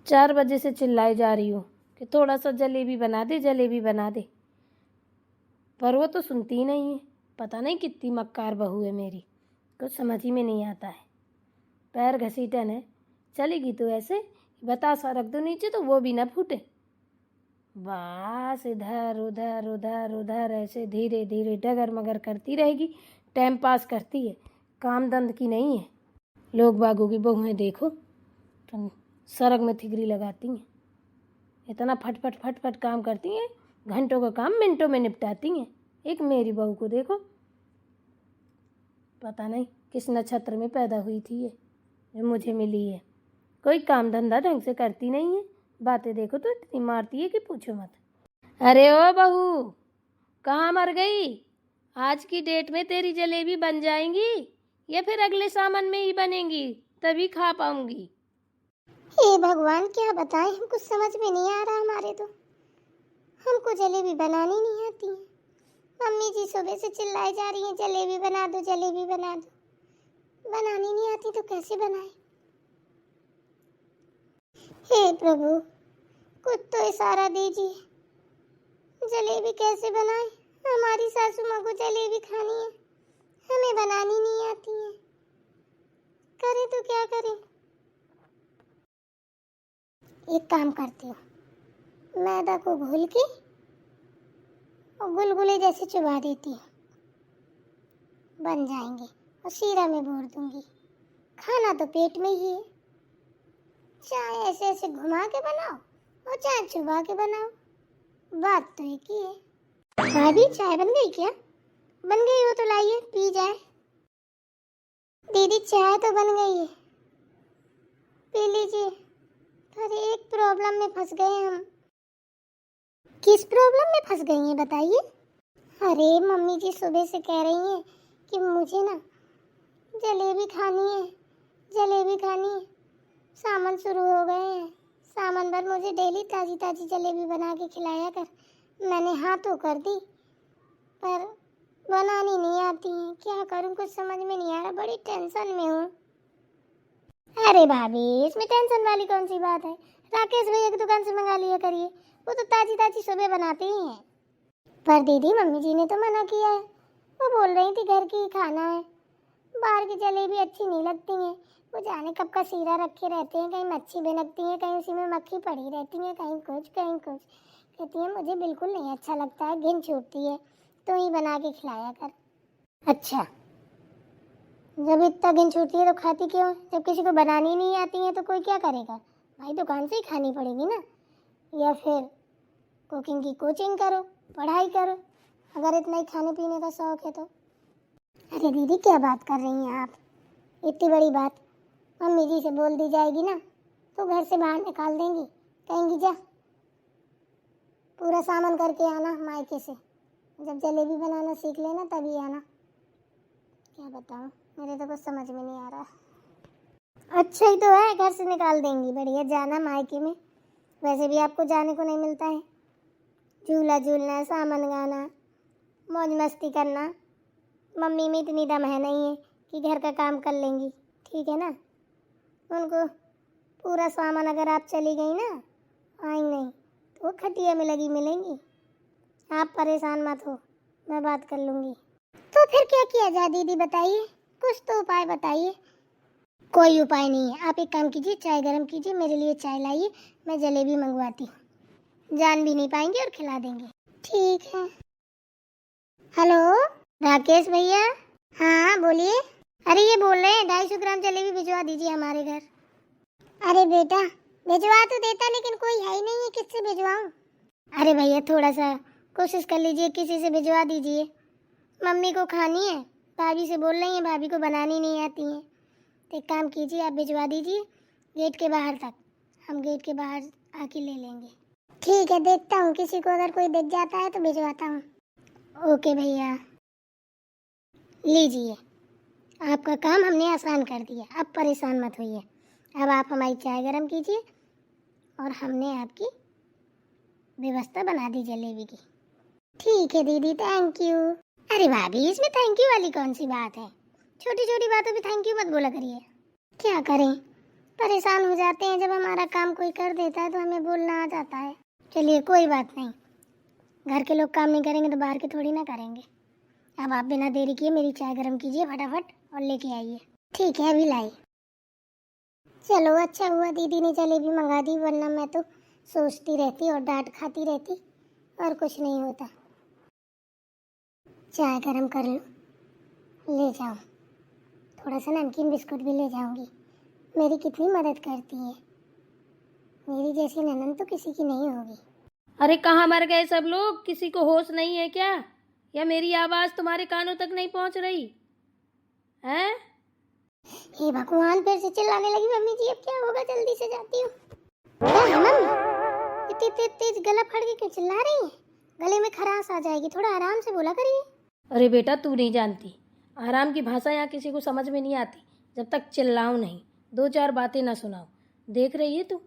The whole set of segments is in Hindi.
4 बजे से चिल्लाई जा रही हूँ कि थोड़ा सा जलेबी बना दे, जलेबी बना दे, पर वो तो सुनती ही नहीं है। पता नहीं कितनी मक्कार बहू है मेरी, कुछ समझ ही में नहीं आता है। पैर घसीटन है, चलेगी तो ऐसे बतासा रख दो नीचे तो वो भी ना फूटे। बस इधर उधर उधर उधर ऐसे धीरे धीरे डगर मगर करती रहेगी, टाइम पास करती है, काम दंद की नहीं है। लोग बागों की बहुएं देखो तो सरग में थिगरी लगाती हैं, इतना फटफट फटफट काम करती हैं, घंटों का काम मिनटों में निपटाती हैं। एक मेरी बहू को देखो, पता नहीं किस नक्षत्र में पैदा हुई थी ये जो मुझे मिली है। कोई काम धंधा ढंग से करती नहीं है, बातें देखो तो इतनी मारती है कि पूछो मत। अरे ओ बहू, कहाँ मर गई? आज की डेट में तेरी जलेबी बन जाएंगी या फिर अगले सामान में ही बनेंगी, तभी खा पाऊंगी। हे भगवान, क्या बताएं, हमको समझ में नहीं आ रहा। हमारे तो हमको जलेबी बनानी नहीं आती है। मम्मी जी सुबह से चिल्लाई जा रही हैं जलेबी बना दो, जलेबी बना दो। बनानी नहीं आती तो कैसे बनाए? हे प्रभु, कुछ तो इशारा दीजिए, जलेबी कैसे बनाए? हमारी सासू माँ को जलेबी खानी है, हमें बनानी नहीं आती है। करें तो क्या करें? एक काम करती हूँ, मैदा को घोल के और गुलगुले जैसे चुबा देती हूँ, बन जाएंगे। और शीरा में भूर दूंगी। खाना तो पेट में ही है, चाहे ऐसे ऐसे घुमा के बनाओ और चाहे चुबा के बनाओ, बात तो एक ही है। भाभी, चाय बन गई क्या? बन गई हो तो लाइए, पी जाए। दीदी, चाय तो बन गई है, पी लीजिए। अरे एक प्रॉब्लम में फंस गए हम। किस प्रॉब्लम में फंस गई हैं बताइए? अरे मम्मी जी सुबह से कह रही हैं कि मुझे ना जलेबी खानी है, जलेबी खानी है। सामान शुरू हो गए हैं, सामान भर मुझे डेली ताजी ताजी जलेबी बना के खिलाया कर। मैंने हाँ तो कर दी, पर बनानी नहीं आती है। क्या करूं, कुछ समझ में नहीं आ रहा, बड़ी टेंशन में हूँ। अरे भाभी, इसमें टेंशन वाली कौन सी बात है? राकेश भैया की दुकान से मंगा लिया करिए, वो तो ताजी ताजी सुबह बनाते ही हैं। पर दीदी, मम्मी जी ने तो मना किया है, वो बोल रही थी घर की खाना है, बाहर की जलेबी अच्छी नहीं लगती हैं। वो जाने कब का सीरा रखे रहते हैं, कहीं मच्छी भिनकती है, कहीं उसी में मक्खी पड़ी रहती है, कहीं कुछ कहीं कुछ। कहती है मुझे बिल्कुल नहीं अच्छा लगता है, घिन छूटती है, तो ही बना के खिलाया कर। अच्छा, जब इतना घिन छूटती है तो खाती क्यों? जब किसी को बनानी नहीं आती है तो कोई क्या करेगा भाई? दुकान से ही खानी पड़ेगी ना, या फिर कुकिंग की कोचिंग करो, पढ़ाई करो, अगर इतना ही खाने पीने का शौक है तो। अरे दीदी, क्या बात कर रही हैं आप? इतनी बड़ी बात मम्मी जी से बोल दी जाएगी ना तो घर से बाहर निकाल देंगी, कहेंगी जा पूरा सामान करके आना मायके से, जब जलेबी बनाना सीख लेना तभी आना। क्या बताऊं, मेरे तो कुछ समझ में नहीं आ रहा। अच्छा ही तो है, घर से निकाल देंगी, बढ़िया जाना मायके में, वैसे भी आपको जाने को नहीं मिलता है। झूला झूलना, सामान गाना, मौज मस्ती करना, मम्मी में इतनी दम है नहीं है कि घर का काम कर लेंगी, ठीक है ना? उनको पूरा सामान अगर आप चली गई ना, आई नहीं तो वो खटिया में लगी मिलेंगी। आप परेशान मत हो, मैं बात कर लूँगी। तो फिर क्या किया जाए दीदी, बताइए, कुछ तो उपाय बताइए। कोई उपाय नहीं है, आप एक काम कीजिए, चाय गरम कीजिए, मेरे लिए चाय लाइए, मैं जलेबी मंगवाती हूँ, जान भी नहीं पाएंगे और खिला देंगे। ठीक है। हेलो राकेश भैया? हाँ बोलिए। अरे ये बोल रहे हैं 250 ग्राम जलेबी भिजवा दीजिए हमारे घर। अरे बेटा, भिजवा तो देता लेकिन कोई है ही नहीं है, किससे भिजवाऊं? अरे भैया थोड़ा सा कोशिश कर लीजिए, किसी से भिजवा दीजिए, मम्मी को खानी है, भाभी से बोल रही हैं, भाभी को बनानी नहीं आती है। तो एक काम कीजिए, आप भिजवा दीजिए गेट के बाहर तक, हम गेट के बाहर आके ले लेंगे। ठीक है, देखता हूँ, किसी को अगर कोई दिख जाता है तो भिजवाता हूँ। ओके भैया, लीजिए, आपका काम हमने आसान कर दिया, अब परेशान मत होइए। अब आप हमारी चाय गरम कीजिए और हमने आपकी व्यवस्था बना दी जलेबी की। ठीक है दीदी, थैंक यू। अरे भाभी, इसमें थैंक यू वाली कौन सी बात है? छोटी छोटी बातों पे थैंक यू मत बोला करिए। क्या करें, परेशान हो जाते हैं जब हमारा काम कोई कर देता है तो हमें बोलना आ जाता है। चलिए कोई बात नहीं, घर के लोग काम नहीं करेंगे तो बाहर के थोड़ी ना करेंगे। अब आप बिना देरी किए मेरी चाय गर्म कीजिए फटाफट और लेके आइए। ठीक है, अभी लाई। चलो अच्छा हुआ दीदी ने जलेबी मंगा दी, वरना मैं तो सोचती रहती और डांट खाती रहती और कुछ नहीं होता। चाय गर्म कर लो, ले जाओ। थोड़ा सा नमकीन बिस्कुट भी ले जाऊंगी। मेरी कितनी मदद करती है, मेरी जैसी ननद तो किसी की नहीं होगी। अरे कहाँ मर गए सब लोग? किसी को होश नहीं है क्या? या मेरी आवाज तुम्हारे कानों तक नहीं पहुंच रही है? हे भगवान, फिर से चिल्लाने लगी मम्मी जी। अब क्या होगा, जल्दी से जाती हूँ। क्या है मम्मी, इतनी तेज गला फट के क्यों चिल्ला रही हैं? गले में खराश आ जाएगी, थोड़ा आराम से बोला करिए। अरे बेटा तू नहीं जानती, आराम की भाषा यहाँ किसी को समझ में नहीं आती जब तक चिल्लाऊं नहीं, दो चार बातें ना सुनाओ। देख रही है तू,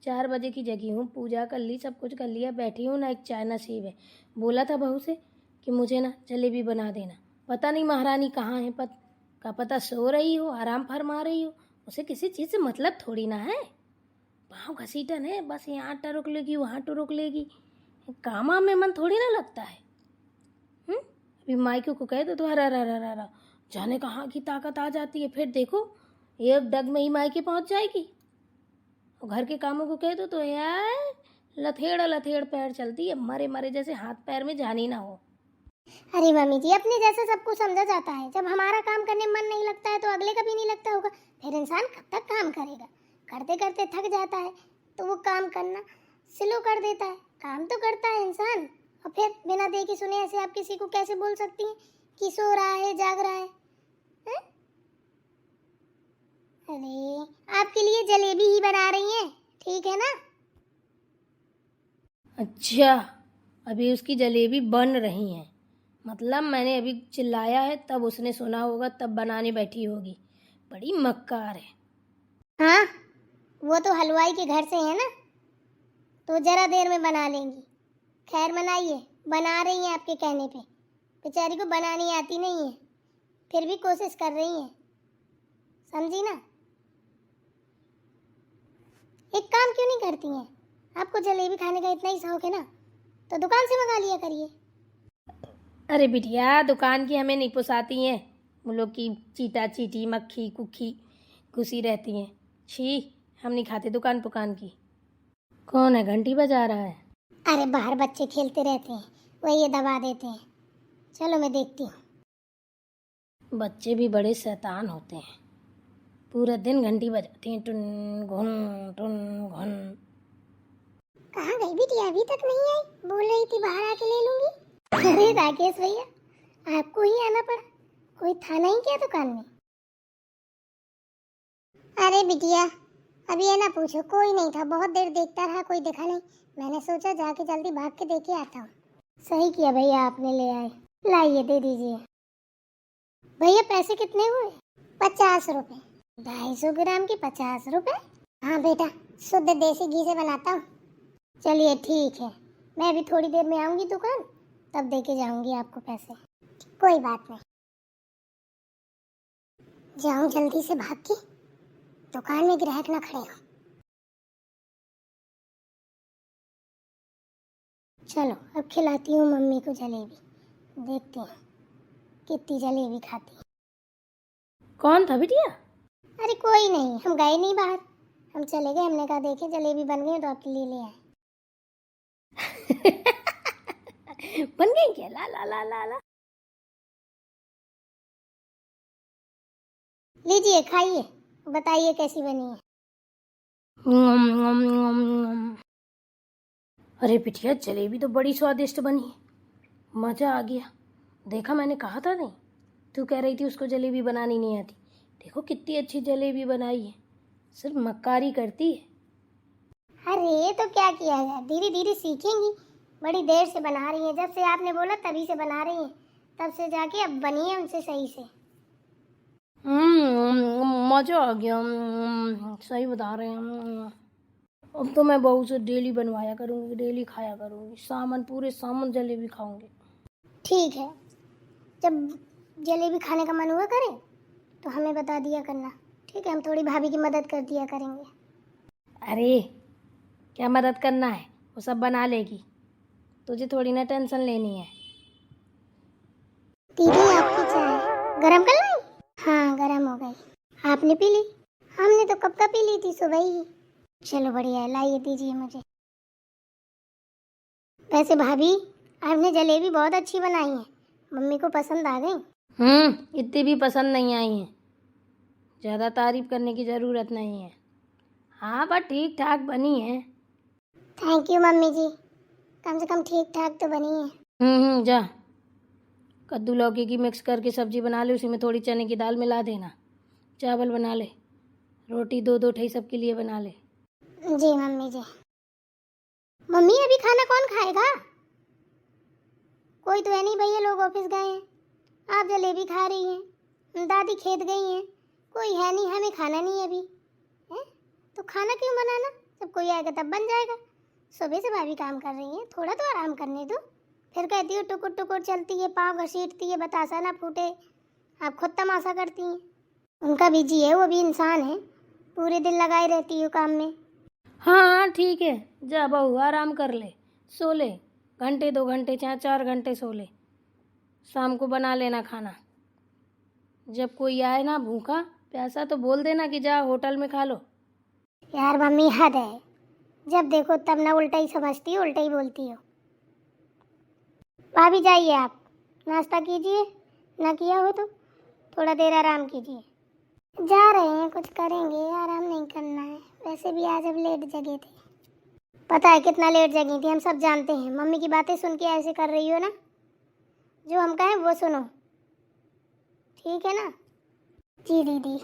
4 बजे की जगी हूँ, पूजा कर ली, सब कुछ कर लिया, बैठी हूँ ना, एक चाय नसीब है। बोला था बहू से कि मुझे ना जलेबी बना देना। पता नहीं महारानी कहाँ है, का पता सो रही हो, आराम फरमा रही हो। उसे किसी चीज़ से मतलब थोड़ी ना है। पाँव घसीटन है, बस यहाँ टरुक लेगी वहाँ टरुक लेगी, काम में मन थोड़ी ना लगता है। अभी मायके को कह दो तो हरा रा रा रा जाने कहाँ की ताकत आ जाती है। फिर देखो एक डग में ही मायके पहुंच जाएगी। और घर के कामों को कह दो तो यार लथेड़ लथेड़ पैर चलती है, मरे मरे जैसे, हाथ पैर में जान ही ना हो। अरे मम्मी जी, अपने जैसे सबको समझा जाता है। जब हमारा काम करने में मन नहीं लगता है तो अगले का भी नहीं लगता होगा। फिर इंसान कब तक काम करेगा? करते करते थक जाता है तो वो काम करना स्लो कर देता है। काम तो करता है इंसान, और फिर बिना देखे सुने ऐसे आप किसी को कैसे बोल सकती हैं कि सो रहा है, जाग रहा है? हैं? अरे आपके लिए जलेबी ही बना रही हैं, ठीक है ना? अच्छा, अभी उसकी जलेबी बन रही है, मतलब मैंने अभी चिल्लाया है तब उसने सुना होगा, तब बनाने बैठी होगी। बड़ी मक्कार है। हाँ, वो तो हलवाई के घर से है ना, तो जरा देर में बना लेंगी। खैर बनाइए, बना रही हैं आपके कहने पे। बेचारी को बनानी आती नहीं है, फिर भी कोशिश कर रही हैं, समझी ना? एक काम क्यों नहीं करती हैं? आपको जलेबी खाने का इतना ही शौक है ना, तो दुकान से मंगा लिया करिए। अरे बिटिया, दुकान की हमें नहीं पुसाती हैं, उन लोग की चीटा चीटी मक्खी कुक्खी घुसी रहती हैं। छी, हम नहीं खाते दुकान पुकान की। कौन है घंटी बजा रहा है? अरे बाहर बच्चे खेलते रहते हैं, वही ये दबा देते हैं। चलो मैं देखती हूँ। बच्चे भी बड़े शैतान होते हैं, पूरा दिन घंटी बजाती हैं, टुन घुन टुन घुन। कहाँ गई बिटिया, अभी तक नहीं आई? बोल रही थी बाहर आके ले लूंगी। अरे राकेश भैया, आपको ही आना पड़ा, कोई था नहीं क्या दुकान में? अरे बिटिया, अभी ये ना पूछो, कोई नहीं था, बहुत देर देखता रहा, कोई दिखा नहीं। मैंने सोचा जाके जल्दी भाग के देखे आता हूँ। सही किया भैया, आपने ले आए। लाइए, दे दीजिए। भैया पैसे कितने हुए? 50 रुपए। 250 ग्राम के 50 रुपए? हाँ बेटा, शुद्ध देसी घी से बनाता हूँ। चलिए ठीक है, मैं अभी थोड़ी देर में आऊंगी दुकान, तब दे के जाऊंगी आपको पैसे। कोई बात नहीं, जाऊं जल्दी से भाग के, दुकान में ग्राहक ना खड़े हो। चलो अब खिलाती हूँ मम्मी को जलेबी, देखती हूँ कितनी जलेबी खाती है। कौन था बिटिया? अरे कोई नहीं, हम गए नहीं बाहर, हम चले गए। हमने कहा देखे जलेबी बन गई तो आपके लिए ले आए। बन गई क्या? ला ला ला ला ला। लीजिए खाइए, बताइए कैसी बनी है। अरे बिटिया, जलेबी तो बड़ी स्वादिष्ट बनी है, मज़ा आ गया। देखा, मैंने कहा था नहीं? तू कह रही थी उसको जलेबी बनानी नहीं आती, देखो कितनी अच्छी जलेबी बनाई है, सिर्फ मक्कारी करती है। अरे तो क्या किया जाए, धीरे धीरे सीखेंगी। बड़ी देर से बना रही हैं, जब से आपने बोला तभी से बना रही हैं, तब से जाके अब बनी है उनसे सही से। मज़ा आ गया। सही बता रहे हैं। अब तो मैं बहू से डेली बनवाया करूँगी, डेली खाया करूँगी, सामान पूरे सामान जलेबी खाऊंगी। ठीक है, जब जलेबी खाने का मन हुआ करे तो हमें बता दिया करना, ठीक ठीक है, हम थोड़ी भाभी की मदद कर दिया करेंगे। अरे क्या मदद करना है, वो सब बना लेगी, तुझे थोड़ी ना टेंशन लेनी है। दीदी आपकी चाय गरम कर लाई? हाँ गरम हो गई। आपने पी ली? हमने तो कब का पी ली थी, सुबह ही। चलो बढ़िया है, लाइए दीजिए मुझे। वैसे भाभी आपने जलेबी बहुत अच्छी बनाई है, मम्मी को पसंद आ गई। इतनी भी पसंद नहीं आई हैं, ज़्यादा तारीफ करने की ज़रूरत नहीं है। हाँ पर ठीक ठाक बनी है। थैंक यू मम्मी जी, कम से कम ठीक ठाक तो बनी है। जा कद्दू लौकी की मिक्स करके सब्जी बना ले, उसी में थोड़ी चने की दाल मिला देना, चावल बना ले, रोटी दो दो ठई सबके लिए बना ले। जी मम्मी जी। मम्मी अभी खाना कौन खाएगा? कोई तो है नहीं, भैया लोग ऑफिस गए हैं, आप जलेबी खा रही हैं, दादी खेत गई हैं, कोई है नहीं, हमें खाना नहीं है अभी है? तो खाना क्यों बनाना, जब कोई आएगा तब बन जाएगा। सुबह से भाभी काम कर रही हैं, थोड़ा तो आराम करने दो। फिर कहती हो टुकुर टुकुर चलती है, पाँव घसीटती है, बतासा ना फूटे, आप खुद तमाशा करती हैं। उनका भी जी है, वो भी इंसान है, पूरे दिन लगाई रहती हो काम में। हाँ ठीक है, जा बहू आराम कर ले, सो ले, घंटे 2 घंटे चाहे 4 घंटे सो ले, शाम को बना लेना खाना। जब कोई आए ना भूखा प्यासा तो बोल देना कि जा होटल में खा लो। यार मम्मी हद है, जब देखो तब ना उल्टा ही समझती हो, उल्टा ही बोलती हो। भाभी जाइए आप, नाश्ता कीजिए, ना किया हो तो थोड़ा देर आराम कीजिए। जा रहे हैं, कुछ करेंगे, आराम नहीं करना है। वैसे भी आज अब लेट जगे थे, पता है कितना लेट जगी थी, हम सब जानते हैं। मम्मी की बातें सुन के ऐसे कर रही हो ना, जो हम कहें वो सुनो, ठीक है ना? जी दीदी।